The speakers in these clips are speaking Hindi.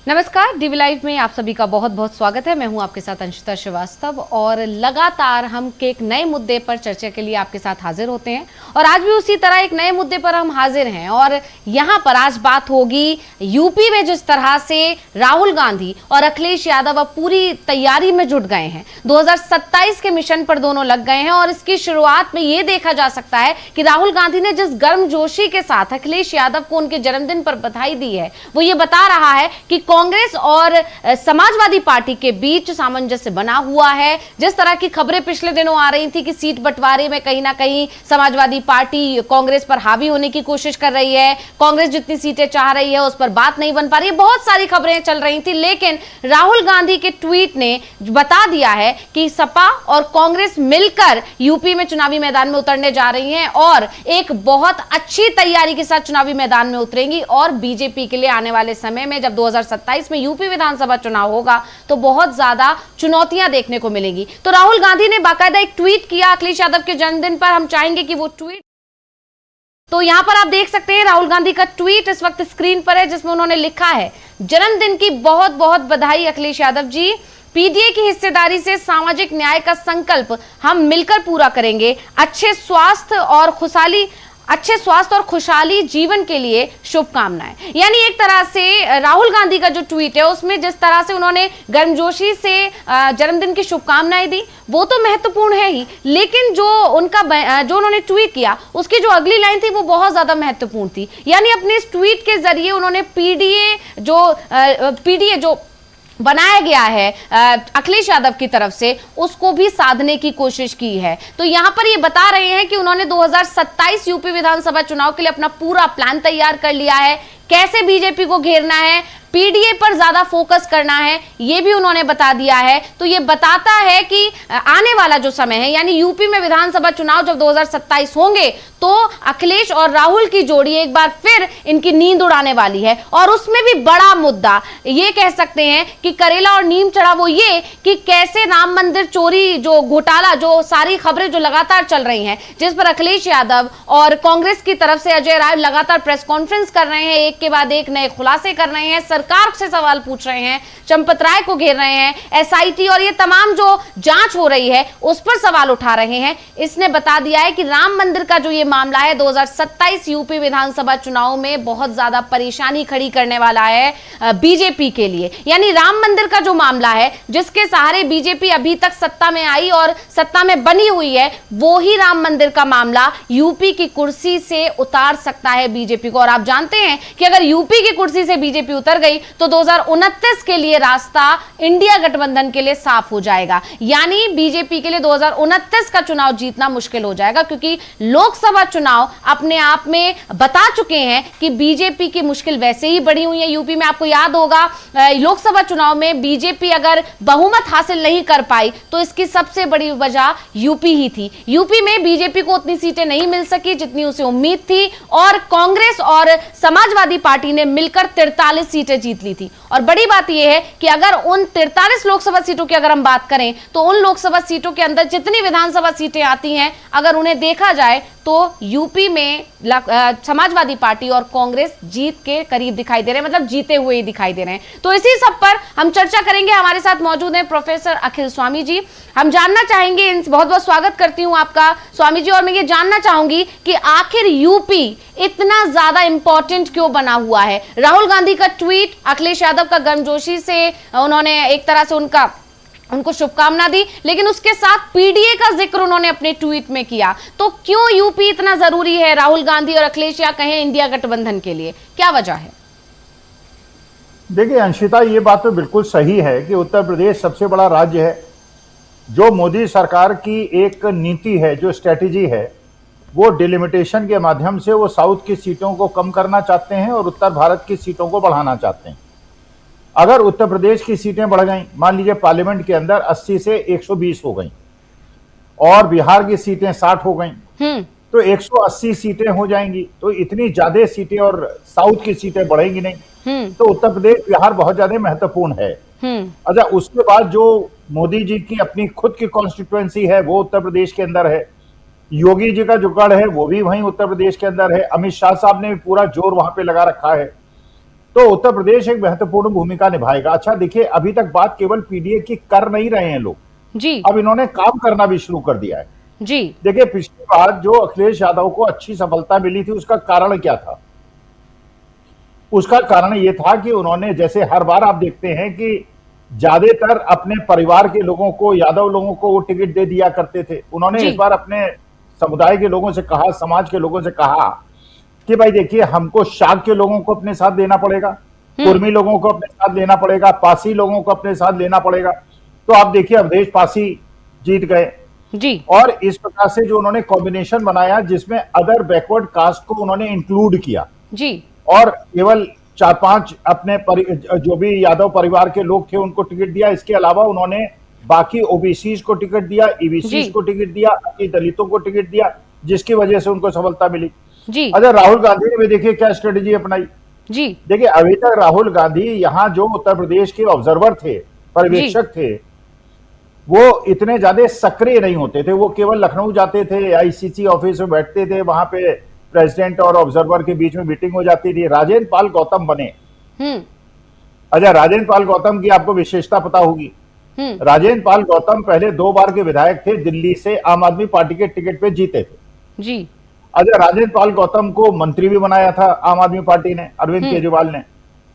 नमस्कार, डीवी लाइव में आप सभी का बहुत बहुत स्वागत है। मैं हूं आपके साथ अंशिता श्रीवास्तव और लगातार हम एक नए मुद्दे पर चर्चा के लिए आपके साथ हाजिर होते हैं और आज भी उसी तरह एक नए मुद्दे पर हम हाजिर हैं। और यहां पर आज बात होगी यूपी में जिस तरह से राहुल गांधी और अखिलेश यादव अब पूरी तैयारी में जुट गए हैं, 2027 के मिशन पर दोनों लग गए हैं और इसकी शुरुआत में ये देखा जा सकता है कि राहुल गांधी ने जिस गर्मजोशी के साथ अखिलेश यादव को उनके जन्मदिन पर बधाई दी है, वो ये बता रहा है कि कांग्रेस और समाजवादी पार्टी के बीच सामंजस्य बना हुआ है। जिस तरह की खबरें पिछले दिनों आ रही थी कि सीट बंटवारे में कहीं ना कहीं समाजवादी पार्टी कांग्रेस पर हावी होने की कोशिश कर रही है, कांग्रेस जितनी सीटें चाह रही है उस पर बात नहीं बन पा रही है, बहुत सारी खबरें चल रही थी। लेकिन राहुल गांधी के ट्वीट ने बता दिया है कि सपा और कांग्रेस मिलकर यूपी में चुनावी मैदान में उतरने जा रही हैं और एक बहुत अच्छी तैयारी के साथ चुनावी मैदान में उतरेंगी और बीजेपी के लिए आने वाले समय में जब 2027 में यूपी विधानसभा चुनाव होगा तो बहुत ज्यादा चुनौतियां देखने को मिलेंगी। तो राहुल गांधी ने बाकायदा एक ट्वीट किया अखिलेश यादव के जन्मदिन पर। हम चाहेंगे कि वो ट्वीट, तो यहां पर आप देख सकते हैं राहुल गांधी का ट्वीट इस वक्त स्क्रीन पर है, जिसमें उन्होंने लिखा है, जन्मदिन की बहुत बहुत बधाई अखिलेश यादव जी। पीडीए की हिस्सेदारी से सामाजिक न्याय का संकल्प हम मिलकर पूरा करेंगे। अच्छे स्वास्थ्य और खुशहाली जीवन के लिए शुभकामनाएं। यानी एक तरह से राहुल गांधी का जो ट्वीट है उसमें जिस तरह से उन्होंने गर्मजोशी से जन्मदिन की शुभकामनाएं दी वो तो महत्वपूर्ण है ही, लेकिन जो उन्होंने ट्वीट किया उसकी जो अगली लाइन थी वो बहुत ज्यादा महत्वपूर्ण थी। यानी अपने इस ट्वीट के जरिए उन्होंने पीडीए जो बनाया गया है अखिलेश यादव की तरफ से उसको भी साधने की कोशिश की है। तो यहां पर ये बता रहे हैं कि उन्होंने 2027 यूपी विधानसभा चुनाव के लिए अपना पूरा प्लान तैयार कर लिया है, कैसे बीजेपी को घेरना है, पीडीए पर ज्यादा फोकस करना है, ये भी उन्होंने बता दिया है। तो ये बताता है कि आने वाला जो समय है यानी यूपी में विधानसभा चुनाव जब 2027 होंगे तो अखिलेश और राहुल की जोड़ी एक बार फिर इनकी नींद उड़ाने वाली है। और उसमें भी बड़ा मुद्दा ये कह सकते हैं कि करेला और नीम चढ़ा वो ये कि कैसे राम मंदिर चोरी जो घोटाला, जो सारी खबरें जो लगातार चल रही हैं, जिस पर अखिलेश यादव और कांग्रेस की तरफ से अजय राय लगातार प्रेस कॉन्फ्रेंस कर रहे हैं, एक के बाद एक नए खुलासे कर रहे हैं, सरकार से सवाल पूछ रहे हैं, चंपत राय को घेर रहे हैं, एसआईटी और ये तमाम जो जांच हो रही है उस पर सवाल उठा रहे हैं। इसने बता दिया है कि राम मंदिर का जो ये मामला है 2027 यूपी विधानसभा चुनाव में बहुत ज्यादा परेशानी खड़ी करने वाला है बीजेपी के लिए। यानी राम मंदिर का जो मामला है जिसके सहारे बीजेपी अभी तक सत्ता में आई और सत्ता में बनी हुई है, वो ही राम मंदिर का मामला यूपी की कुर्सी से उतार सकता है बीजेपी को। और आप जानते हैं कि अगर यूपी की कुर्सी से बीजेपी उतर गई तो 2029 के लिए रास्ता इंडिया गठबंधन के लिए साफ हो जाएगा। यानी बीजेपी के लिए 2029 का चुनाव जीतना मुश्किल हो जाएगा, क्योंकि लोकसभा चुनाव अपने आप में बता चुके हैं कि बीजेपी की मुश्किल वैसे ही बढ़ी हुई है यूपी में। आपको याद होगा लोकसभा चुनाव में बीजेपी अगर बहुमत हासिल नहीं कर पाई तो इसकी सबसे बड़ी वजह यूपी ही थी। यूपी में बीजेपी को उतनी सीटें नहीं मिल सकी जितनी उसे उम्मीद थी और कांग्रेस और समाजवादी पार्टी ने मिलकर 43 सीटें जीत ली थी। और बड़ी बात यह है कि अगर उन 43 लोकसभा सीटों की अगर हम बात करें तो उन लोकसभा सीटों के अंदर जितनी विधानसभा सीटें आती हैं अगर उन्हें देखा जाए तो यूपी में समाजवादी पार्टी और कांग्रेस जीत के करीब दिखाई दे रहे हैं, मतलब जीते हुए ही दिखाई दे रहे हैं। तो इसी सब पर हम चर्चा करेंगे। हमारे साथ मौजूद हैं प्रोफेसर अखिल स्वामी जी। हम जानना चाहेंगे, बहुत बहुत स्वागत करती हूं आपका स्वामी जी, और मैं ये जानना चाहूंगी कि आखिर यूपी इतना ज्यादा इंपॉर्टेंट क्यों बना हुआ है। राहुल गांधी का ट्वीट, अखिलेश यादव का गर्मजोशी से उन्होंने एक तरह से उनको शुभकामना दी, लेकिन उसके साथ पीडीए का जिक्र उन्होंने अपने ट्वीट में किया। तो क्यों यूपी इतना जरूरी है राहुल गांधी और अखिलेश या कहें इंडिया गठबंधन के लिए, क्या वजह है? देखिए अंशिता, ये बात तो बिल्कुल सही है कि उत्तर प्रदेश सबसे बड़ा राज्य है। जो मोदी सरकार की एक नीति है, जो स्ट्रेटेजी है, वो डिलिमिटेशन के माध्यम से वो साउथ की सीटों को कम करना चाहते हैं और उत्तर भारत की सीटों को बढ़ाना चाहते हैं। अगर उत्तर प्रदेश की सीटें बढ़ गई, मान लीजिए पार्लियामेंट के अंदर 80 से 120 हो गई और बिहार की सीटें 60 हो गई तो 180 सीटें हो जाएंगी, तो इतनी ज्यादा सीटें और साउथ की सीटें बढ़ेंगी नहीं। तो उत्तर प्रदेश बिहार बहुत ज्यादा महत्वपूर्ण है। अच्छा, उसके बाद जो मोदी जी की अपनी खुद की कॉन्स्टिट्यूएंसी है वो उत्तर प्रदेश के अंदर है, योगी जी का जो गढ़ है वो भी वहीं उत्तर प्रदेश के अंदर है, अमित शाह साहब ने भी पूरा जोर वहां पे लगा रखा है। तो उत्तर प्रदेश एक महत्वपूर्ण भूमिका निभाएगा। अच्छा देखिए, अभी तक बात केवल पीडीए की कर नहीं रहे हैं लोग, जी अब इन्होंने काम करना भी शुरू कर दिया है। जी देखिए, पिछली बार जो अखिलेश यादव को अच्छी सफलता मिली थी, उसका कारण क्या था? उसका कारण यह था कि उन्होंने, जैसे हर बार आप देखते हैं कि ज्यादातर अपने परिवार के लोगों को, यादव लोगों को वो टिकट दे दिया करते थे। उन्होंने जी इस बार अपने समुदाय के लोगों से कहा, समाज के लोगों से कहा कि भाई देखिए, हमको शाक के लोगों को अपने साथ देना पड़ेगा, कुर्मी लोगों को अपने साथ लेना पड़ेगा, पासी लोगों को अपने साथ लेना पड़ेगा। तो आप देखिए, अवधेश पासी जीत गए। जी और इस प्रकार से जो उन्होंने कॉम्बिनेशन बनाया, जिसमें अदर बैकवर्ड कास्ट को उन्होंने इंक्लूड किया, जी और केवल 4-5 अपने जो भी यादव परिवार के लोग थे उनको टिकट दिया। इसके अलावा उन्होंने बाकी ओबीसी को टिकट दिया, ईबीसी जी को टिकट दिया, बाकी दलितों को टिकट दिया, जिसकी वजह से उनको सफलता मिली। जी अच्छा, राहुल गांधी ने भी देखिए क्या स्ट्रेटेजी अपनाई। जी देखिए, अभी तक राहुल गांधी यहाँ जो उत्तर प्रदेश के ऑब्जर्वर थे, पर्यवेक्षक थे, वो इतने ज्यादा सक्रिय नहीं होते थे। वो केवल लखनऊ जाते थे, आईसीसी ऑफिस में बैठते थे, वहां पे प्रेसिडेंट और ऑब्जर्वर के बीच में मीटिंग हो जाती थी। राजेंद्र पाल गौतम बने। हम्म अच्छा, राजेंद्र पाल गौतम की आपको विशेषता पता होगी। राजेंद्र पाल गौतम पहले 2 बार के विधायक थे, दिल्ली से आम आदमी पार्टी के टिकट पे जीते थे। जी अच्छा, राजेंद्र पाल गौतम को मंत्री भी बनाया था आम आदमी पार्टी ने, अरविंद केजरीवाल ने।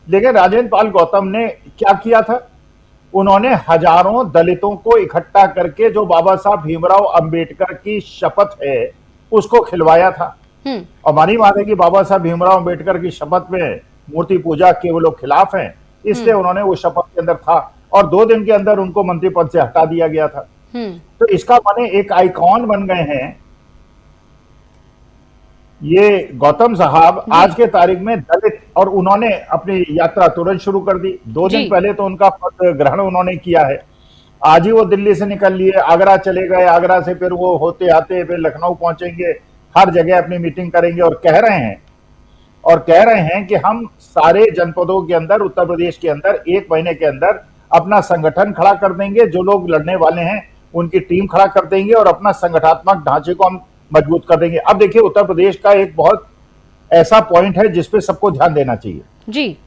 लेकिन राजेंद्र पाल गौतम ने क्या किया था? उन्होंने हजारों दलितों को इकट्ठा करके जो बाबा साहब भीमराव अंबेडकर की शपथ है उसको खिलवाया था। और मानी बात है कि बाबा साहब भीमराव अंबेडकर की शपथ में मूर्ति पूजा के वो लोग खिलाफ हैं, इसलिए उन्होंने वो शपथ के अंदर था, और 2 दिन के अंदर उनको मंत्री पद से हटा दिया गया था। तो इसका माने एक आइकॉन बन गए हैं ये गौतम साहब आज के तारीख में दलित। और उन्होंने अपनी यात्रा तुरंत शुरू कर दी। 2 दिन पहले तो उनका पद ग्रहण उन्होंने किया है। आज ही वो दिल्ली से निकल लिए, आगरा चले गए, आगरा से फिर वो होते आते फिर लखनऊ पहुंचेंगे, हर जगह अपनी मीटिंग करेंगे, और कह रहे हैं कि हम सारे जनपदों के अंदर, उत्तर प्रदेश के अंदर 1 महीने के अंदर अपना संगठन खड़ा कर देंगे। जो लोग लड़ने वाले हैं उनकी टीम खड़ा कर देंगे और अपना संगठनात्मक ढांचे को हम मजबूत कर देंगे। अब देखिए, उत्तर प्रदेश का एक बहुत ऐसा पॉइंट है जिसपे सबको ध्यान देना चाहिए। जी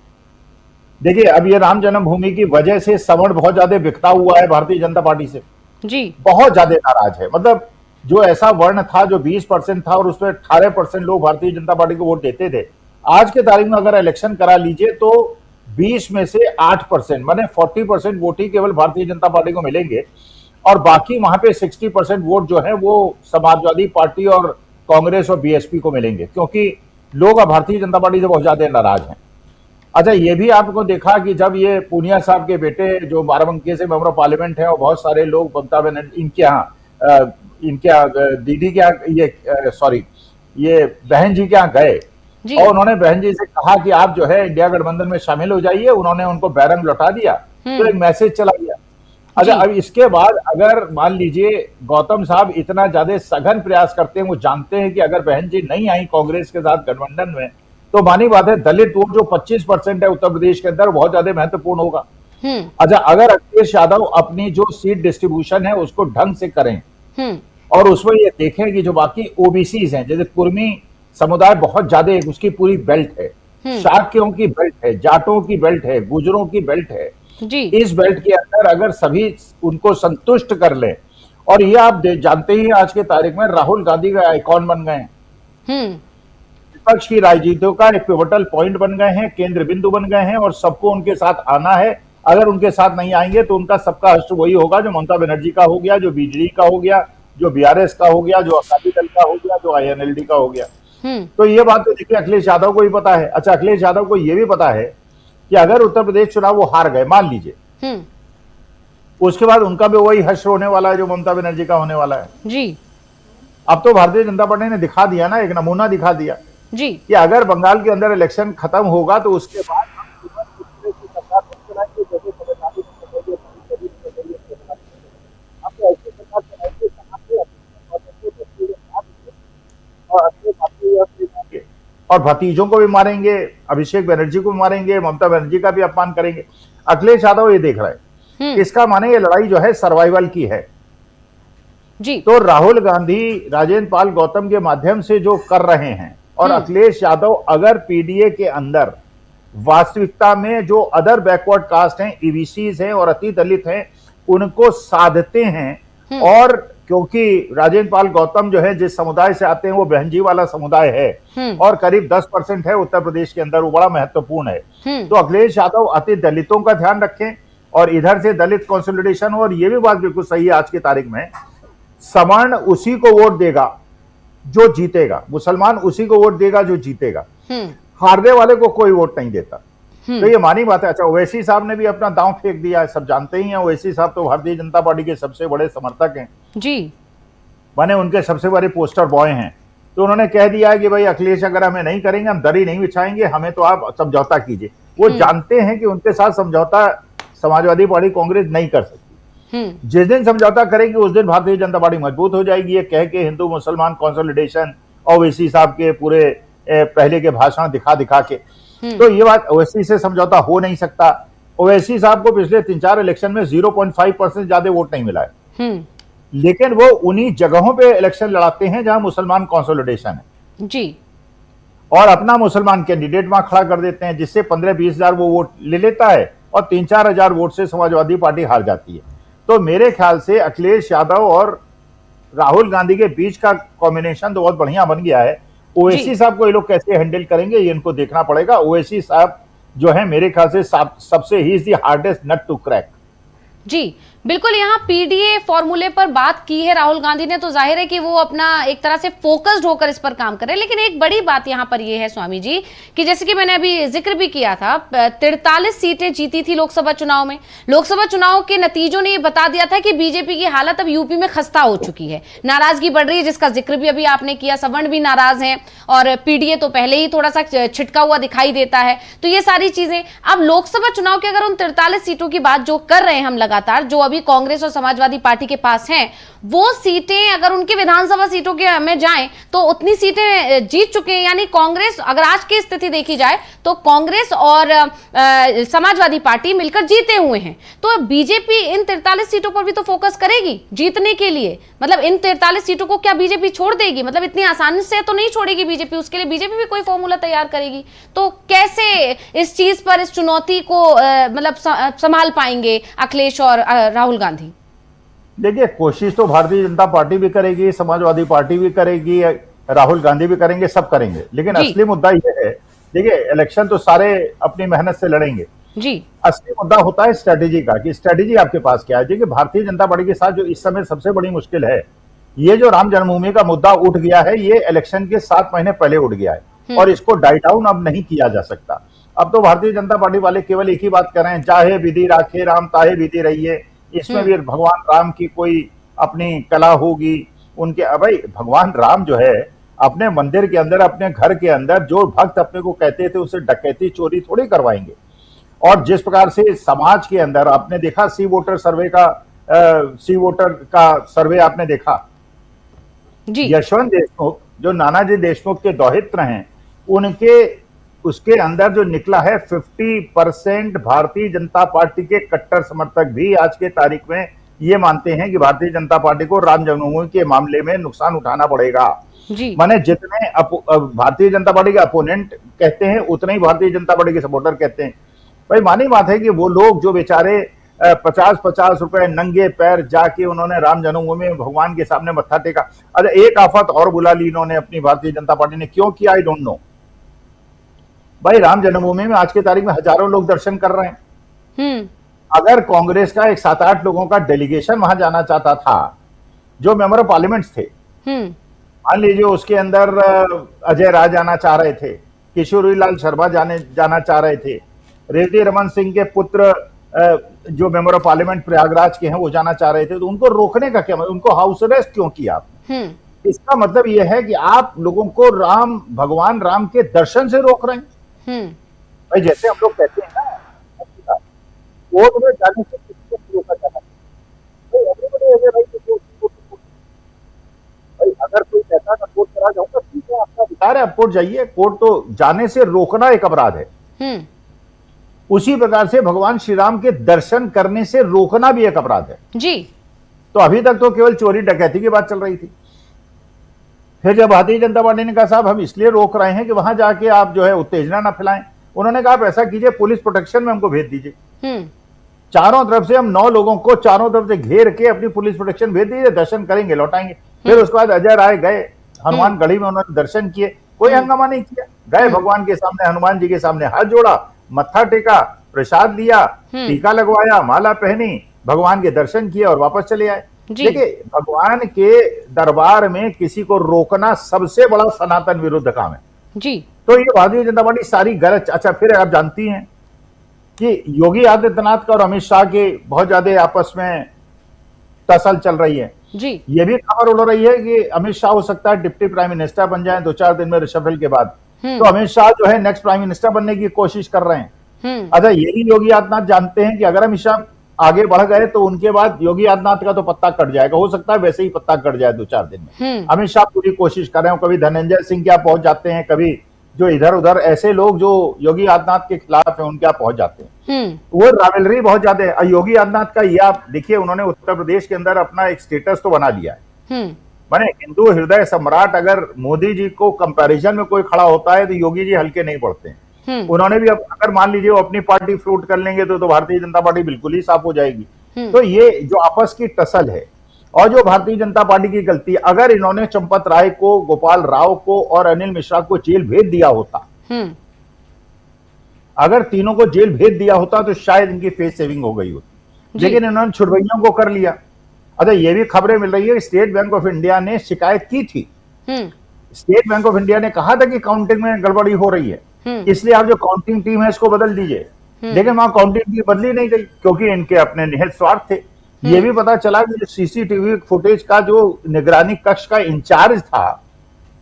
देखिए, अब ये राम जन्मभूमि की वजह से सवर्ण बहुत ज्यादा बिखरा हुआ है भारतीय जनता पार्टी से, जी बहुत ज्यादा नाराज है। मतलब जो ऐसा वर्ण था जो 20% था और उसमें 18% लोग भारतीय जनता पार्टी को वोट देते थे, आज के तारीख में अगर इलेक्शन करा लीजिए तो 20 में से 8%, माने 40% वोट ही केवल भारतीय जनता पार्टी को मिलेंगे, और बाकी वहां पे 60% वोट जो है वो समाजवादी पार्टी और कांग्रेस और बीएसपी को मिलेंगे, क्योंकि लोग अब भारतीय जनता पार्टी से बहुत ज्यादा नाराज हैं। अच्छा, ये भी आपको देखा कि जब ये पूनिया साहब के बेटे जो बाराबंकी से मेंबर ऑफ पार्लियामेंट है और बहुत सारे लोग ममता बनर्जी इनके यहाँ दीदी के यहाँ, ये बहन जी के यहाँ गए, और उन्होंने बहन जी से कहा कि आप जो है इंडिया गठबंधन में शामिल हो जाइए। उन्होंने उनको बैरंग लौटा दिया, तो एक मैसेज चला गया। अच्छा, अब इसके बाद अगर मान लीजिए गौतम साहब इतना ज्यादा सघन प्रयास करते हैं, वो जानते हैं कि अगर बहन जी नहीं आई कांग्रेस के साथ गठबंधन में, तो मानी बात है दलित वोट जो 25% है उत्तर प्रदेश के अंदर, बहुत ज्यादा महत्वपूर्ण होगा। अच्छा, अगर अखिलेश यादव अपनी जो सीट डिस्ट्रीब्यूशन है उसको ढंग से करें और उसमें ये देखें कि जो बाकी ओबीसी हैं, जैसे कुर्मी समुदाय बहुत ज्यादा, उसकी पूरी बेल्ट है, शाक्यों की बेल्ट है, जाटों की बेल्ट है, गुजरों की बेल्ट है, जी इस बेल्ट के अंदर अगर सभी उनको संतुष्ट कर ले, और ये आप जानते ही आज के तारीख में राहुल गांधी का आइकॉन बन गए हैं, विपक्ष की राजनीतियों का एक पिवटल पॉइंट बन गए हैं, केंद्र बिंदु बन गए हैं, और सबको उनके साथ आना है। अगर उनके साथ नहीं आएंगे तो उनका सबका हश्र वही होगा जो ममता बनर्जी का हो गया, जो बीजेडी का हो गया, जो बीआरएस का हो गया, जो अकाली दल का हो गया, जो आईएनएलडी का हो गया। तो ये बात तो देखिए अखिलेश यादव को भी पता है। अच्छा, अखिलेश यादव को यह भी पता है कि अगर उत्तर प्रदेश चुनाव वो हार गए, मान लीजिए, उसके बाद उनका भी वही हश्र होने वाला है जो ममता बनर्जी का होने वाला है। जी अब तो भारतीय जनता पार्टी ने दिखा दिया ना, एक नमूना दिखा दिया जी कि अगर बंगाल के अंदर इलेक्शन खत्म होगा तो उसके बाद हम दूसरे की सरकार नहीं चलाएंगे, जैसे तमिलनाडु में चलेंगे, हम तो ऐसी सरकार चलाएंगे जहां पे और भतीजों को भी मारेंगे, अभिषेक बनर्जी को भी मारेंगे, ममता बनर्जी का भी अपमान करेंगे। अखिलेश यादव ये देख रहा है, इसका माने ये लड़ाई जो है सर्वाइवल की है। जी तो राहुल गांधी राजेंद्र पाल गौतम के माध्यम से जो कर रहे हैं, और अखिलेश यादव अगर पीडीए के अंदर वास्तविकता में जो अदर बैकवर्ड कास्ट हैं, ईबीसीज हैं और अति दलित हैं, उनको साधते हैं। और क्योंकि राजेंद्र पाल गौतम जो है जिस समुदाय से आते हैं वो बहनजी वाला समुदाय है और करीब 10% है उत्तर प्रदेश के अंदर, वो बड़ा महत्वपूर्ण है। तो अखिलेश यादव अति दलितों का ध्यान रखें और इधर से दलित कंसोलिडेशन। और ये भी बात बिल्कुल सही है आज की तारीख में, सवर्ण उसी को वोट देगा जो जीतेगा, मुसलमान उसी को वोट देगा जो जीतेगा, हारने वाले को कोई वोट नहीं देता। तो ये मानी बात है। अच्छा, ओवैसी साहब ने भी अपना दांव फेंक दिया है, सब जानते ही हैं। ओवैसी साहब तो भारतीय जनता पार्टी के सबसे बड़े समर्थक हैं जी, माने उनके सबसे बड़े पोस्टर बॉय हैं। तो उन्होंने कह दिया है कि भाई अखिलेश अगर हमें नहीं करेंगे, हम दरी नहीं बिछाएंगे, हमें तो आप समझौता कीजिए। वो जानते हैं कि उनके साथ समझौता समाजवादी पार्टी कांग्रेस नहीं कर सकती। जिस दिन समझौता करेगी उस दिन भारतीय जनता पार्टी मजबूत हो जाएगी। ये कह के हिंदू मुसलमान कंसोलिडेशन ओवैसी साहब के पूरे पहले के भाषण दिखा दिखा के, तो ये बात ओवैसी से समझौता हो नहीं सकता। ओवैसी साहब को पिछले 3-4 इलेक्शन में 0.5% ज्यादा वोट नहीं मिला है, लेकिन वो उन्हीं जगहों पे इलेक्शन लड़ाते हैं जहां मुसलमान कंसोलिडेशन है जी, और अपना मुसलमान कैंडिडेट वहां खड़ा कर देते हैं, जिससे 15-20 हजार वो वोट ले लेता है और 3-4 हजार वोट से समाजवादी पार्टी हार जाती है। तो मेरे ख्याल से अखिलेश यादव और राहुल गांधी के बीच का कॉम्बिनेशन तो बहुत बढ़िया बन गया है। ओवैसी साहब को ये लोग कैसे हैंडल करेंगे ये इनको देखना पड़ेगा। ओवैसी साहब जो है मेरे ख्याल से सबसे ही is the hardest nut to crack. जी बिल्कुल, यहाँ पीडीए फॉर्मूले पर बात की है राहुल गांधी ने, तो जाहिर है कि वो अपना एक तरह से फोकस्ड होकर इस पर काम कर रहे हैं। लेकिन एक बड़ी बात यहाँ पर ये है स्वामी जी कि जैसे कि मैंने अभी जिक्र भी किया था, 43 सीटें जीती थी लोकसभा चुनाव में। लोकसभा चुनाव के नतीजों ने ये बता दिया था कि बीजेपी की हालत अब यूपी में खस्ता हो चुकी है, नाराजगी बढ़ रही है, जिसका जिक्र भी अभी आपने किया। सवर्ण भी नाराज हैं और पीडीए तो पहले ही थोड़ा सा छिटका हुआ दिखाई देता है। तो ये सारी चीजें अब लोकसभा चुनाव के अगर उन 43 सीटों की बात जो कर रहे हैं हम लगातार, जो अभी कांग्रेस और समाजवादी पार्टी के पास हैं, वो सीटें अगर उनकी विधानसभा सीटों के में जाएं तो उतनी सीटें जीत चुके हैं। यानी कांग्रेस, अगर आज की स्थिति देखी जाए तो कांग्रेस और समाजवादी पार्टी मिलकर जीते हुए हैं। तो बीजेपी इन 43 सीटों पर भी तो फोकस करेगी जीतने के लिए। मतलब इन 43 सीटों को क्या बीजेपी छोड़ देगी? मतलब इतनी आसानी से तो नहीं छोड़ेगी बीजेपी, उसके लिए बीजेपी भी कोई फॉर्मूला तैयार करेगी। तो कैसे इस चीज पर, इस चुनौती को मतलब संभाल पाएंगे अखिलेश और राहुल गांधी? देखिए, कोशिश तो भारतीय जनता पार्टी भी करेगी, समाजवादी पार्टी भी करेगी, राहुल गांधी भी करेंगे, सब करेंगे। लेकिन असली मुद्दा यह है, देखिए इलेक्शन तो सारे अपनी मेहनत से लड़ेंगे जी, असली मुद्दा होता है स्ट्रेटेजी का, कि स्ट्रेटेजी आपके पास क्या है। देखिए भारतीय जनता पार्टी के साथ जो इस समय सबसे बड़ी मुश्किल है, ये जो राम जन्मभूमि का मुद्दा उठ गया है, ये इलेक्शन के 7 महीने पहले उठ गया है और इसको डाई डाउन अब नहीं किया जा सकता। अब तो भारतीय जनता पार्टी वाले केवल एक ही बात कर रहे हैं, चाहे विधि राखे राम ताहे विधि रहिए। इसमें भी भगवान राम की कोई अपनी कला होगी उनके। भाई भगवान राम जो है अपने मंदिर के अंदर, अपने घर के अंदर जो भक्त अपने को कहते थे उसे डकैती चोरी थोड़ी करवाएंगे। और जिस प्रकार से समाज के अंदर आपने देखा सी वोटर का सर्वे आपने देखा जी, यशवंत देशमुख जो नानाजी देशमुख के दौहित्र हैं, उनके उसके अंदर जो निकला है 50% भारतीय जनता पार्टी के कट्टर समर्थक भी आज के तारीख में ये मानते हैं कि भारतीय जनता पार्टी को राम जन्मभूमि के मामले में नुकसान उठाना पड़ेगा। माने जितने भारतीय जनता पार्टी के अपोनेंट कहते हैं उतने ही भारतीय जनता पार्टी के सपोर्टर कहते हैं। भाई मानी बात है कि वो लोग जो बेचारे 50-50 रुपए नंगे पैर जाके उन्होंने राम जन्मभूमि में भगवान के सामने मत्था टेका। अरे एक आफत और बुला ली इन्होंने अपनी भारतीय जनता पार्टी ने, क्यों किया आई डोंट नो। भाई राम जन्मभूमि में आज की तारीख में हजारों लोग दर्शन कर रहे हैं। अगर कांग्रेस का एक 7-8 लोगों का डेलीगेशन वहां जाना चाहता था, जो मेंबर ऑफ पार्लियामेंट थे, मान लीजिए उसके अंदर अजय राय जाना चाह रहे थे, किशोरीलाल शर्मा जाना चाह रहे थे, रेड्डी रमन सिंह के पुत्र जो मेंबर ऑफ पार्लियामेंट प्रयागराज के हैं वो जाना चाह रहे थे, तो उनको रोकने का क्या मतलब? उनको हाउस अरेस्ट क्यों किया आपने? इसका मतलब यह है कि आप लोगों को भगवान राम के दर्शन से रोक रहे हैं। भाई जैसे हम लोग कहते हैं ना, कोर्ट में जाने से किसी को रोका जाता है। भाई अगर कोई कहता है कोर्ट करा जाऊंगा, ठीक है आपका अधिकार है, आप कोर्ट जाइए। कोर्ट तो जाने से रोकना एक अपराध है। उसी प्रकार से भगवान श्री राम के दर्शन करने से रोकना भी एक अपराध है जी। तो अभी तक तो केवल चोरी डकैती की बात चल रही थी। फिर जब भारतीय जनता पार्टी ने कहा साहब हम इसलिए रोक रहे हैं कि वहां जाके आप जो है उत्तेजना ना फैलाएं, उन्होंने कहा आप ऐसा कीजिए, पुलिस प्रोटेक्शन में हमको भेज दीजिए। हम्म। चारों तरफ से हम 9 लोगों को चारों तरफ से घेर के अपनी पुलिस प्रोटेक्शन भेज दीजिए, दर्शन करेंगे, लौटाएंगे। फिर उसके बाद अजय राय गए हनुमान गढ़ी में, उन्होंने दर्शन किए, कोई हंगामा नहीं किया। गए भगवान के सामने, हनुमान जी के सामने हाथ जोड़ा, मत्था टेका, प्रसाद लिया, टीका लगवाया, माला पहनी, भगवान के दर्शन किए और वापस चले आए। देखिए, भगवान के दरबार में किसी को रोकना सबसे बड़ा सनातन विरुद्ध काम है जी। तो ये भारतीय जनता पार्टी सारी गलत। अच्छा, फिर आप जानती हैं कि योगी आदित्यनाथ का और अमित शाह के बहुत ज्यादा आपस में तसल चल रही है जी। ये भी खबर उड़ रही है कि अमित शाह हो सकता है डिप्टी प्राइम मिनिस्टर बन जाए 2-4 दिन में रिशफल के बाद। तो अमित शाह जो है नेक्स्ट प्राइम मिनिस्टर बनने की कोशिश कर रहे हैं। अच्छा, ये भी योगी आदित्यनाथ जानते हैं कि अगर अमित शाह आगे बढ़ गए तो उनके बाद योगी आदित्यनाथ का तो पत्ता कट जाएगा, हो सकता है वैसे ही पत्ता कट जाए 2-4 दिन में। अमित शाह पूरी कोशिश कर रहे हैं, कभी धनंजय सिंह क्या पहुंच जाते हैं, कभी जो इधर उधर ऐसे लोग जो योगी आदित्यनाथ के खिलाफ है उनके यहाँ पहुंच जाते हैं। वो रावलरी बहुत ज्यादा है। योगी आदित्यनाथ का ये आप देखिए, उन्होंने उत्तर प्रदेश के अंदर अपना एक स्टेटस तो बना लिया है, माने हिंदू हृदय सम्राट। अगर मोदी जी को कंपैरिजन में कोई खड़ा होता है तो योगी जी हल्के नहीं पड़ते हैं। उन्होंने भी अगर मान लीजिए वो अपनी पार्टी फ्लोट कर लेंगे तो भारतीय जनता पार्टी बिल्कुल ही साफ हो जाएगी। तो ये जो आपस की टसल है और जो भारतीय जनता पार्टी की गलती, अगर इन्होंने चंपत राय को, गोपाल राव को और अनिल मिश्रा को जेल भेज दिया होता, अगर तीनों को जेल भेज दिया होता तो शायद इनकी फेस सेविंग हो गई होती, लेकिन इन्होंने छुड़वैयों को कर लिया। अच्छा, ये भी खबरें मिल रही है स्टेट बैंक ऑफ इंडिया ने शिकायत की थी। स्टेट बैंक ऑफ इंडिया ने कहा था कि काउंटिंग में गड़बड़ी हो रही है, इसलिए आप जो काउंटिंग टीम है इसको बदल दीजिए। लेकिन वहां काउंटिंग टीम बदली नहीं गई क्योंकि इनके अपने निहित स्वार्थ थे। ये भी पता चला कि सीसीटीवी फुटेज का जो निगरानी कक्ष का इंचार्ज था,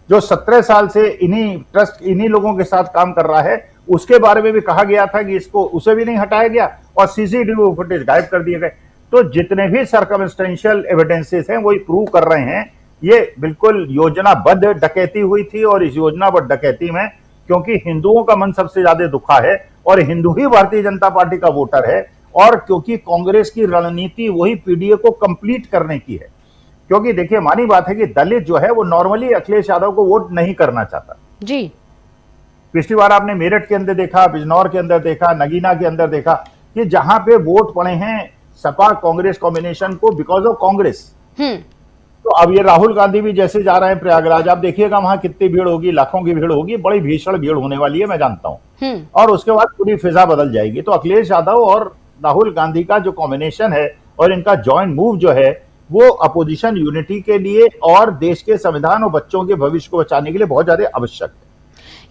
जो 17 साल से इन्हीं लोगों के साथ काम कर रहा है, उसके बारे में भी कहा गया था कि इसको उसे भी नहीं हटाया गया और सीसीटीवी फुटेज गायब कर दिए गए। तो जितने भी सर्कमस्टेंशियल एविडेंसेस हैं वही प्रूव कर रहे हैं ये बिल्कुल योजनाबद्ध डकैती हुई थी। और इस योजनाबद्ध डकैती में क्योंकि हिंदुओं का मन सबसे ज्यादा दुखा है और हिंदू ही भारतीय जनता पार्टी का वोटर है, और क्योंकि कांग्रेस की रणनीति वही पीडीए को कंप्लीट करने की है। क्योंकि देखिए, मानी बात है कि दलित जो है वो नॉर्मली अखिलेश यादव को वोट नहीं करना चाहता जी। पिछली बार आपने मेरठ के अंदर देखा, बिजनौर के अंदर देखा, नगीना के अंदर देखा कि जहां पे वोट पड़े हैं सपा कांग्रेस कॉम्बिनेशन को बिकॉज ऑफ कांग्रेस। तो अब ये राहुल गांधी भी जैसे जा रहे हैं प्रयागराज, आप देखिएगा वहां कितनी भीड़ होगी, लाखों की भीड़ होगी, बड़ी भीषण भीड़ होने वाली है मैं जानता हूं। और उसके बाद पूरी फिजा बदल जाएगी। तो अखिलेश यादव और राहुल गांधी का जो कॉम्बिनेशन है और इनका जॉइंट मूव जो है वो अपोजिशन यूनिटी के लिए और देश के संविधान और बच्चों के भविष्य को बचाने के लिए बहुत ज्यादा आवश्यक है।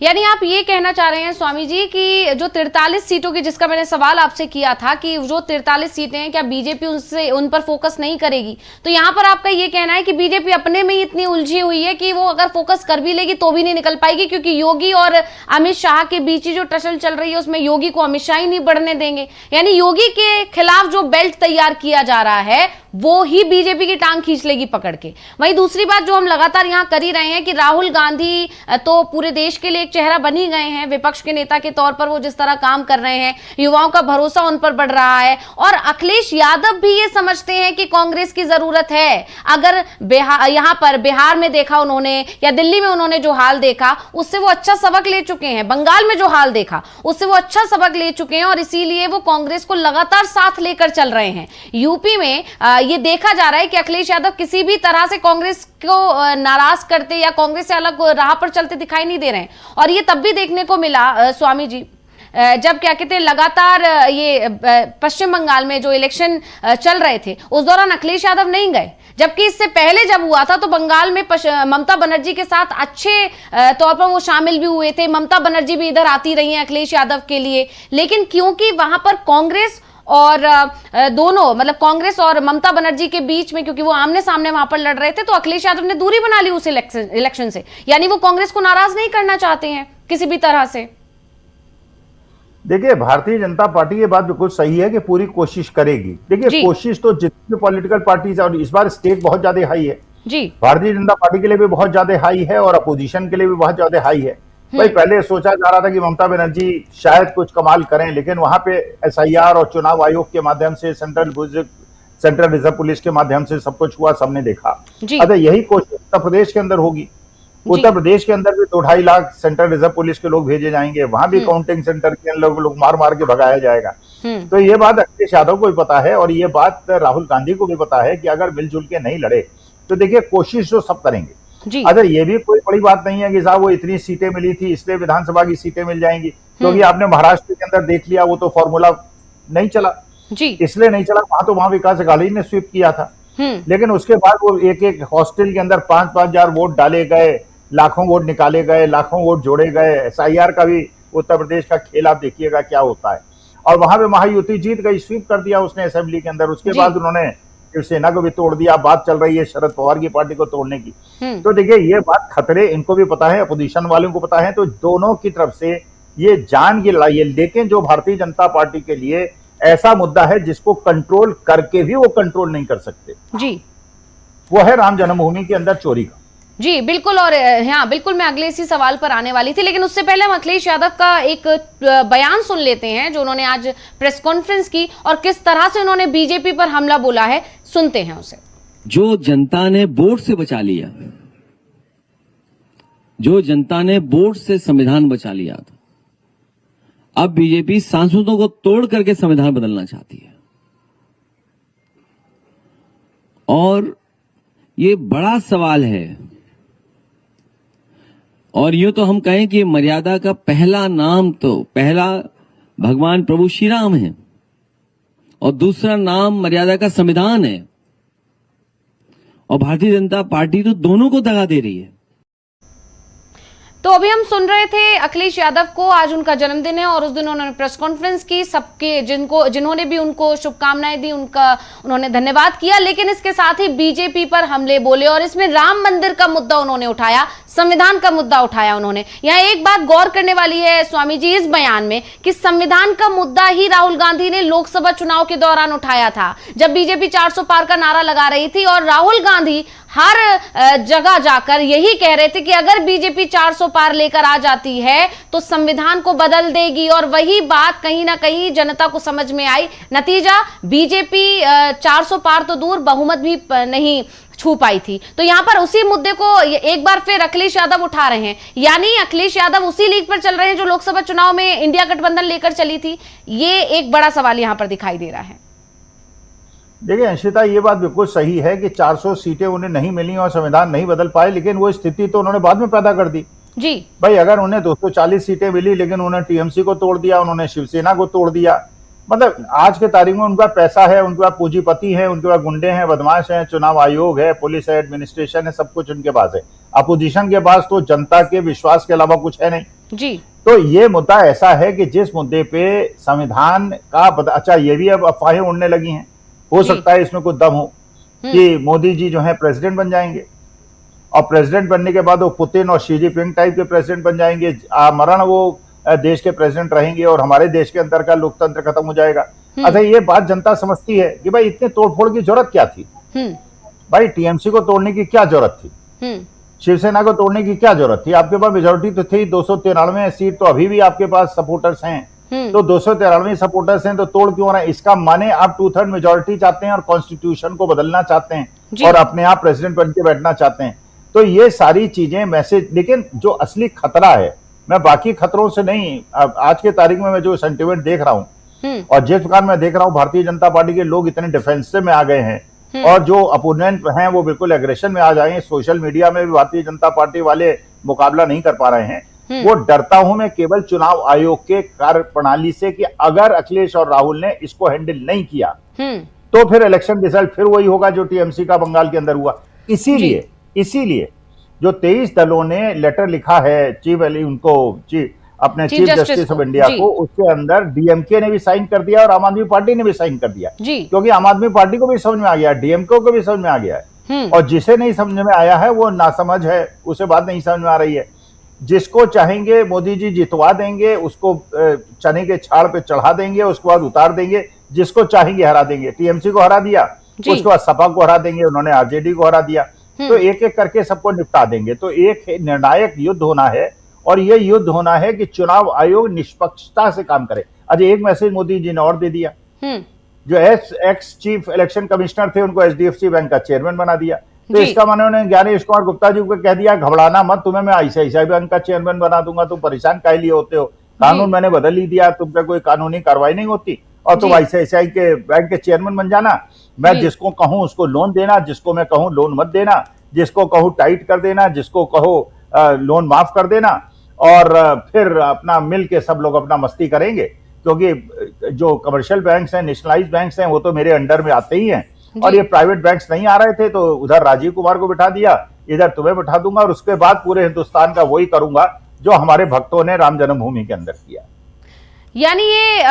यानी आप ये कहना चाह रहे हैं स्वामी जी कि जो 43 सीटों की, जिसका मैंने सवाल आपसे किया था कि जो 43 सीटें हैं, क्या बीजेपी उन पर फोकस नहीं करेगी? तो यहाँ पर आपका ये कहना है कि बीजेपी अपने में ही इतनी उलझी हुई है कि वो अगर फोकस कर भी लेगी तो भी नहीं निकल पाएगी, क्योंकि योगी और अमित शाह के बीच ही जो टसल चल रही है उसमें योगी को अमित शाह ही नहीं बढ़ने देंगे। यानी योगी के खिलाफ जो बेल्ट तैयार किया जा रहा है वो ही बीजेपी की टांग खींच लेगी पकड़ के। वहीं दूसरी बात जो हम लगातार यहाँ कर ही रहे हैं कि राहुल गांधी तो पूरे देश के लिए चेहरा बनी गए हैं, विपक्ष के नेता के तौर पर वो जिस तरह काम कर रहे हैं, युवाओं का भरोसा उन पर बढ़ रहा है। और अखिलेश यादव भी ये समझते हैं कि कांग्रेस की जरूरत है। अगर यहाँ पर बिहार में देखा उन्होंने या दिल्ली में उन्होंने जो हाल देखा उससे वो अच्छा सबक ले चुके हैं, बंगाल में जो हाल देखा उससे वो अच्छा सबक ले चुके हैं और इसीलिए वो कांग्रेस को लगातार साथ लेकर चल रहे हैं। यूपी में ये देखा जा रहा है कि अखिलेश यादव किसी भी तरह से कांग्रेस को नाराज करते या कांग्रेस से अलग राह पर चलते दिखाई नहीं दे रहे हैं। और ये तब भी देखने को मिला स्वामी जी जब क्या कहते हैं लगातार ये पश्चिम बंगाल में जो इलेक्शन चल रहे थे उस दौरान अखिलेश यादव नहीं गए, जबकि इससे पहले जब हुआ था तो बंगाल में ममता बनर्जी के साथ अच्छे तौर पर वो शामिल भी हुए थे। ममता बनर्जी भी इधर आती रही हैं अखिलेश यादव के लिए, लेकिन क्योंकि वहां पर कांग्रेस और दोनों मतलब कांग्रेस और ममता बनर्जी के बीच में, क्योंकि वो आमने सामने वहां पर लड़ रहे थे, तो अखिलेश यादव ने दूरी बना ली उस इलेक्शन से। यानी वो कांग्रेस को नाराज नहीं करना चाहते हैं किसी भी तरह से। देखिए, भारतीय जनता पार्टी ये बात बिल्कुल सही है कि पूरी कोशिश करेगी। देखिए, कोशिश तो जितनी पॉलिटिकल पार्टीज और इस बार स्टेक बहुत ज्यादा हाई है जी, भारतीय जनता पार्टी के लिए भी बहुत ज्यादा हाई है और अपोजिशन के लिए भी बहुत ज्यादा हाई है। भाई पहले सोचा जा रहा था कि ममता बनर्जी शायद कुछ कमाल करें, लेकिन वहां पे एसआईआर और चुनाव आयोग के माध्यम से सेंट्रल रिजर्व पुलिस के माध्यम से सब कुछ हुआ, सबने देखा। अगर यही कोशिश उत्तर प्रदेश के अंदर होगी उत्तर प्रदेश के अंदर भी 2-2.5 लाख सेंट्रल रिजर्व पुलिस के लोग भेजे जाएंगे, वहां भी काउंटिंग सेंटर के लोग मार मार के भगाया जाएगा। तो ये बात अखिलेश यादव को भी पता है और ये बात राहुल गांधी को भी पता है कि अगर मिलजुल के नहीं लड़े तो देखिए कोशिश तो सब करेंगे। अगर ये भी कोई बड़ी बात नहीं है कि साहब वो इतनी सीटें मिली थी इसलिए विधानसभा की सीटें मिल जाएंगी, क्योंकि आपने महाराष्ट्र के अंदर देख लिया वो तो फॉर्मूला नहीं चला जी, इसलिए नहीं चला। वहां विकास अघाड़ी ने स्वीप किया था, लेकिन उसके बाद वो एक एक हॉस्टल के अंदर 5-5 हजार वोट डाले गए, लाखों वोट निकाले गए, लाखों वोट जोड़े गए। SIR का भी उत्तर प्रदेश का खेल आप देखिएगा क्या होता है। और वहां पे महायुति जीत गई, स्वीप कर दिया उसने असेंबली के अंदर। उसके बाद उन्होंने शिवसेना को भी तोड़ दिया। बात चल रही है शरद पवार की पार्टी को तोड़ने की। तो देखिए ये बात खतरे इनको भी पता है, अपोजिशन वालों को पता है, तो दोनों की तरफ से ये जान की लड़ाई है। लेकिन जो भारतीय जनता पार्टी के लिए ऐसा मुद्दा है जिसको कंट्रोल करके भी वो कंट्रोल नहीं कर सकते जी, वो है राम जन्मभूमि के अंदर चोरी का। जी बिल्कुल, और हाँ बिल्कुल मैं अगले इसी सवाल पर आने वाली थी, लेकिन उससे पहले हम अखिलेश यादव का एक बयान सुन लेते हैं जो उन्होंने आज प्रेस कॉन्फ्रेंस की और किस तरह से उन्होंने बीजेपी पर हमला बोला है, सुनते हैं उसे। जो जनता ने वोट से बचा लिया, जो जनता ने वोट से संविधान बचा लिया था, अब बीजेपी सांसदों को तोड़ करके संविधान बदलना चाहती है। और ये बड़ा सवाल है, और यूं तो हम कहें कि मर्यादा का पहला नाम तो पहला भगवान प्रभु श्री राम है और दूसरा नाम मर्यादा का संविधान है, और भारतीय जनता पार्टी तो दोनों को दगा दे रही है। तो अभी हम सुन रहे थे अखिलेश यादव को, आज उनका जन्मदिन है और उस दिन उन्होंने प्रेस कॉन्फ्रेंस की, सबके जिन्होंने भी उनको शुभकामनाएं दी उन्होंने धन्यवाद किया, लेकिन इसके साथ ही बीजेपी पर हमले बोले और इसमें राम मंदिर का मुद्दा उन्होंने उठाया, संविधान का मुद्दा उठाया उन्होंने। यहाँ एक बात गौर करने वाली है स्वामी जी इस बयान में कि संविधान का मुद्दा ही राहुल गांधी ने लोकसभा चुनाव के दौरान उठाया था, जब बीजेपी 400 पार का नारा लगा रही थी और राहुल गांधी हर जगह जाकर यही कह रहे थे कि अगर बीजेपी 400 पार लेकर आ जाती है तो संविधान को बदल देगी, और वही बात कहीं ना कहीं जनता को समझ में आई। नतीजा बीजेपी 400 पार तो दूर बहुमत भी नहीं छू पाई थी। तो यहां पर उसी मुद्दे को एक बार फिर अखिलेश यादव उठा रहे हैं, यानी अखिलेश यादव उसी लीग पर चल रहे हैं जो लोकसभा चुनाव में इंडिया गठबंधन लेकर चली थी। ये एक बड़ा सवाल यहां पर दिखाई दे रहा है। देखिए अंशिता, ये बात बिल्कुल सही है कि 400 सीटें उन्हें नहीं मिली और संविधान नहीं बदल पाए, लेकिन वो स्थिति तो उन्होंने बाद में पैदा कर दी जी। भाई अगर उन्हें 240 सीटें मिली लेकिन उन्होंने TMC को तोड़ दिया, उन्होंने शिवसेना को तोड़ दिया, मतलब आज के तारीख में उनका पैसा है, उनके पास पूंजीपति है, उनके पास गुंडे हैं, बदमाश हैं, चुनाव आयोग है, पुलिस है, एडमिनिस्ट्रेशन है, सब कुछ उनके पास है। अपोजिशन के पास तो जनता के विश्वास के अलावा कुछ है नहीं जी। तो ये मुद्दा ऐसा है कि जिस मुद्दे पे संविधान का अच्छा, ये भी अब अफवाहें उड़ने लगी हैं, हो सकता है इसमें कुछ दम हो कि मोदी जी जो है प्रेसिडेंट बन जाएंगे और प्रेसिडेंट बनने के बाद वो पुतिन और शी जिनपिंग टाइप के प्रेसिडेंट बन जाएंगे, मरण वो देश के प्रेसिडेंट रहेंगे और हमारे देश के अंदर का लोकतंत्र खत्म हो जाएगा। अच्छा, ये बात जनता समझती है कि भाई इतने तोड़फोड़ की जरूरत क्या थी? भाई TMC को तोड़ने की क्या जरूरत थी? शिवसेना को तोड़ने की क्या जरूरत थी? आपके पास मेजोरिटी तो थी, 293 सीट तो अभी भी आपके पास सपोर्टर्स हैं, तो 293 सपोर्टर्स हैं, तो तोड़ क्यों रहे हैं? इसका माने आप 2/3 मेजोरिटी चाहते हैं और कॉन्स्टिट्यूशन को बदलना चाहते हैं और अपने आप प्रेसिडेंट बन के बैठना चाहते हैं। तो ये सारी चीजें मैसेज, लेकिन जो असली खतरा है, मैं बाकी खतरों से नहीं, आज के तारीख में मैं जो सेंटिमेंट देख रहा हूं और जिस प्रकार मैं देख रहा हूं भारतीय जनता पार्टी के लोग इतने डिफेंसिव में आ गए हैं और जो अपोनेंट हैं वो बिल्कुल एग्रेशन में आ जाए हैं। सोशल मीडिया में भी भारतीय जनता पार्टी वाले मुकाबला नहीं कर पा रहे हैं। वो डरता हूं मैं केवल चुनाव आयोग के कार्य प्रणाली से कि अगर अखिलेश और राहुल ने इसको हैंडल नहीं किया तो फिर इलेक्शन रिजल्ट फिर वही होगा जो TMC का बंगाल के अंदर हुआ। इसीलिए जो 23 दलों ने लेटर लिखा है अपने चीफ जस्टिस ऑफ इंडिया को, उसके अंदर DMK ने भी साइन कर दिया और आम आदमी पार्टी ने भी साइन कर दिया, क्योंकि आम आदमी पार्टी को भी समझ में आ गया, DMK को भी समझ में आ गया है, और जिसे नहीं समझ में आया है वो नासमझ है, उसे बात नहीं समझ में आ रही है। जिसको चाहेंगे मोदी जी जितवा देंगे, उसको चने के छाड़ पे चढ़ा देंगे, उसके बाद उतार देंगे, जिसको चाहेंगे हरा देंगे। TMC को हरा दिया, उसके बाद सपा को हरा देंगे, उन्होंने RJD को हरा दिया, तो एक एक करके सबको निपटा देंगे। तो एक निर्णायक युद्ध होना है और ये युद्ध होना है कि चुनाव आयोग निष्पक्षता से काम करे। आज एक मैसेज मोदी जी ने और दे दिया, जो एक्स चीफ इलेक्शन कमिश्नर थे उनको HDFC बैंक का चेयरमैन बना दिया। तो इसका मैंने उन्होंने ज्ञानेश कुमार गुप्ता जी को कह दिया घबराना मत, तुम्हें मैं आईसीआईसीआई बैंक का चेयरमैन बना दूंगा, तुम परेशान काहे लिए होते हो, कानून मैंने बदल ही दिया, तुम पे कोई कानूनी कार्रवाई नहीं होती और तुम आईसीआईसीआई के बैंक के चेयरमैन बन जाना। मैं जिसको कहूं उसको लोन देना, जिसको मैं कहूं लोन मत देना, जिसको कहूं टाइट कर देना, जिसको कहो लोन माफ कर देना, और फिर अपना मिल के सब लोग अपना मस्ती करेंगे, क्योंकि जो कमर्शियल बैंक्स हैं, नेशनलाइज बैंक्स हैं, वो तो मेरे अंडर में आते ही हैं और ये प्राइवेट बैंक्स नहीं आ रहे थे, तो उधर राजीव कुमार को बिठा दिया, इधर तुम्हें बिठा दूंगा और उसके बाद पूरे हिंदुस्तान का वही करूंगा जो हमारे भक्तों ने राम जन्मभूमि के अंदर किया। यानी ये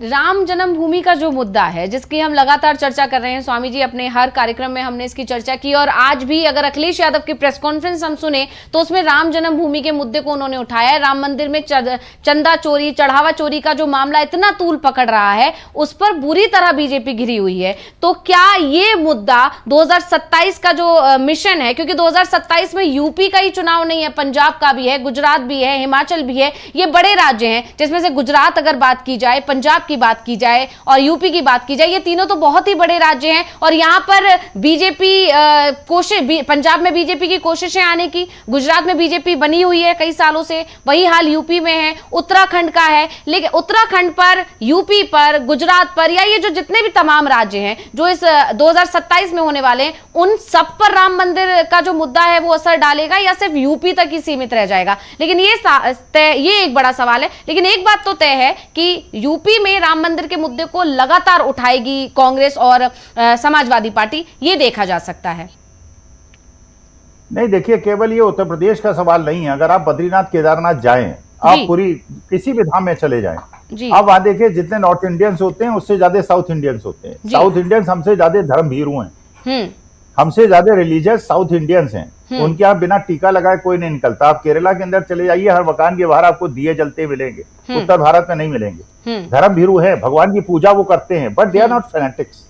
राम जन्मभूमि का जो मुद्दा है जिसकी हम लगातार चर्चा कर रहे हैं, स्वामी जी अपने हर कार्यक्रम में हमने इसकी चर्चा की और आज भी अगर अखिलेश यादव की प्रेस कॉन्फ्रेंस हम सुने तो उसमें राम जन्मभूमि के मुद्दे को उन्होंने उठाया है। राम मंदिर में चंदा चोरी, चढ़ावा चोरी का जो मामला इतना तूल पकड़ रहा है उस पर बुरी तरह बीजेपी घिरी हुई है। तो क्या ये मुद्दा 2027 का जो मिशन है, क्योंकि 2027 में यूपी का ही चुनाव नहीं है, पंजाब का भी है, गुजरात भी है, हिमाचल भी है, ये बड़े राज्य हैं जिसमें से गुजरात अगर बात की जाए, पंजाब की बात की जाए और यूपी की बात की जाए, ये तीनों तो बहुत ही बड़े राज्य हैं और यहां पर बीजेपी कोशिश, पंजाब में बीजेपी की कोशिशें आने की, गुजरात में बीजेपी बनी हुई है कई सालों से, वही हाल यूपी में है, उत्तराखंड का है, लेकिन उत्तराखंड पर, यूपी पर, गुजरात पर या ये जो जितने भी तमाम राज्य हैं जो इस 2027 में होने वाले हैं, उन सब पर राम मंदिर का जो मुद्दा है वो असर डालेगा या सिर्फ यूपी तक ही सीमित रह जाएगा? लेकिन ये एक बड़ा सवाल है। लेकिन एक बात तो तय है कि यूपी में राम मंदिर के मुद्दे को लगातार उठाएगी कांग्रेस और समाजवादी पार्टी, ये देखा जा सकता है। नहीं, देखिए, केवल ये उत्तर प्रदेश का सवाल नहीं है। अगर आप बद्रीनाथ केदारनाथ जाएं, आप पूरी किसी भी धाम में चले जाएं, आप वहां देखिए जितने नॉर्थ इंडियंस होते हैं उससे ज्यादा साउथ इंडियंस होते हैं। साउथ इंडियंस हमसे ज्यादा धर्म भीरू हैं, हमसे ज्यादा रिलीजियस साउथ इंडियंस हैं। उनके यहाँ बिना टीका लगाए कोई नहीं निकलता। आप केरला के अंदर चले जाइए, हर मकान के बाहर आपको दिए जलते मिलेंगे, उत्तर भारत में नहीं मिलेंगे। धर्म भीरू है, भगवान की पूजा वो करते हैं, but they are not fanatics.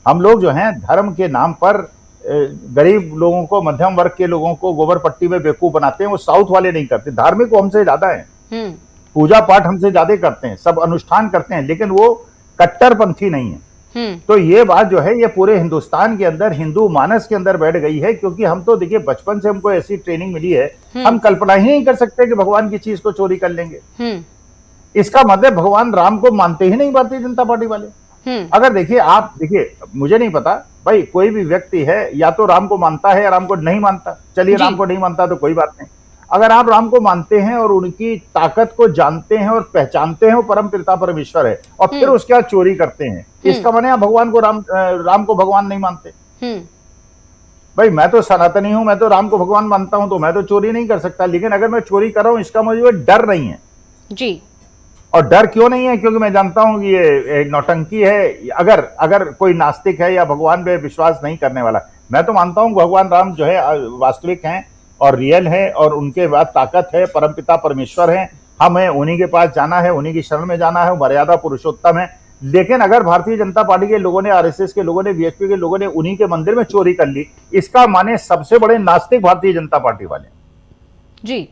हम लोग जो हैं धर्म के नाम पर गरीब लोगों को, मध्यम वर्ग के लोगों को गोबर पट्टी में बेवकूफ बनाते हैं। वो साउथ वाले नहीं करते। धार्मिक वो हमसे ज्यादा है, पूजा पाठ हमसे ज्यादा करते हैं, सब अनुष्ठान करते हैं, लेकिन वो कट्टरपंथी नहीं है। तो ये बात जो है ये पूरे हिंदुस्तान के अंदर, हिंदू मानस के अंदर बैठ गई है, क्योंकि हम तो देखिए बचपन से हमको ऐसी ट्रेनिंग मिली है, हम कल्पना ही नहीं कर सकते कि भगवान की चीज को चोरी कर लेंगे। इसका मतलब भगवान राम को मानते ही नहीं भारतीय जनता पार्टी वाले। अगर देखिए, आप देखिए, मुझे नहीं पता भाई, कोई भी व्यक्ति है या तो राम को मानता है या राम को नहीं मानता। चलिए, राम को नहीं मानता तो कोई बात नहीं। अगर आप राम को मानते हैं और उनकी ताकत को जानते हैं और पहचानते हैं वो परम पिता परमेश्वर है, और फिर उसके बाद चोरी करते हैं, इसका माने आप भगवान को राम को भगवान नहीं मानते। भाई, मैं तो सनातनी हूं, मैं तो राम को भगवान मानता हूं, तो मैं तो चोरी नहीं कर सकता। लेकिन अगर मैं चोरी कर रहा हूं, इसका मुझे डर नहीं है जी। और डर क्यों नहीं है? क्योंकि मैं जानता हूं कि ये एक नौटंकी है। अगर कोई नास्तिक है या भगवान पे विश्वास नहीं करने वाला, मैं तो मानता हूं भगवान राम जो है वास्तविक हैं और रियल है, और उनके बाद ताकत है, परमपिता परमेश्वर है। हमें उन्हीं के पास जाना है, उन्हीं की शरण में जाना है, मर्यादा पुरुषोत्तम है। लेकिन अगर भारतीय जनता पार्टी के लोगों ने, आरएसएस के लोगों ने, बीएचपी के लोगों ने उन्हीं के मंदिर में चोरी कर ली, इसका माने सबसे बड़े नास्तिक भारतीय जनता पार्टी वाले जी।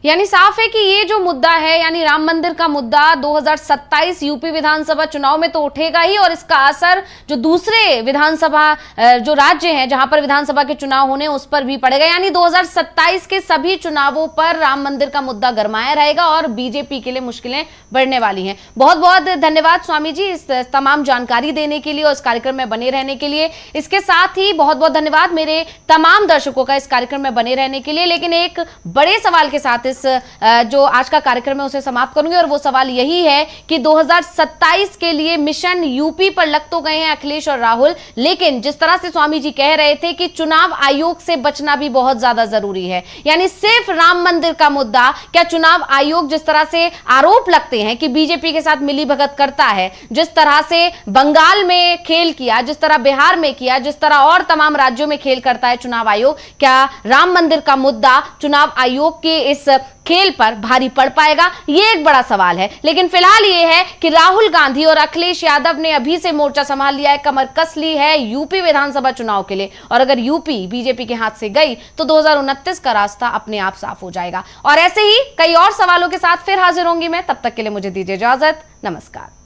यानी साफ है कि ये जो मुद्दा है, यानी राम मंदिर का मुद्दा 2027 यूपी विधानसभा चुनाव में तो उठेगा ही, और इसका असर जो दूसरे विधानसभा जो राज्य हैं जहां पर विधानसभा के चुनाव होने उस पर भी पड़ेगा। यानी 2027 के सभी चुनावों पर राम मंदिर का मुद्दा गरमाया रहेगा और बीजेपी के लिए मुश्किलें बढ़ने वाली हैं। बहुत बहुत धन्यवाद स्वामी जी इस तमाम जानकारी देने के लिए और इस कार्यक्रम में बने रहने के लिए। इसके साथ ही बहुत बहुत धन्यवाद मेरे तमाम दर्शकों का इस कार्यक्रम में बने रहने के लिए। लेकिन एक बड़े सवाल के साथ जो आज का कार्यक्रम है उसे समाप्त करूंगी, और वो सवाल यही है कि 2027 के लिए मिशन यूपी पर लग तो गए हैं अखिलेश और राहुल, लेकिन जिस तरह से स्वामी जी कह रहे थे कि चुनाव आयोग से बचना भी बहुत ज्यादा जरूरी है। यानी सिर्फ राम मंदिर का मुद्दा, क्या चुनाव आयोग जिस तरह से आरोप लगते हैं कि बीजेपी के साथ मिलीभगत करता है, जिस तरह से बंगाल में खेल किया, जिस तरह बिहार में किया, जिस तरह और तमाम राज्यों में खेल करता है चुनाव आयोग, क्या राम मंदिर का मुद्दा चुनाव आयोग के इस खेल पर भारी पड़ पाएगा? ये एक बड़ा सवाल है। लेकिन फिलहाल ये है कि राहुल गांधी और अखिलेश यादव ने अभी से मोर्चा संभाल लिया है, कमर कस ली है यूपी विधानसभा चुनाव के लिए, और अगर यूपी बीजेपी के हाथ से गई तो 2029 का रास्ता अपने आप साफ हो जाएगा। और ऐसे ही कई और सवालों के साथ फिर हाजिर होंगी मैं, तब तक के लिए मुझे दीजिए इजाजत। नमस्कार।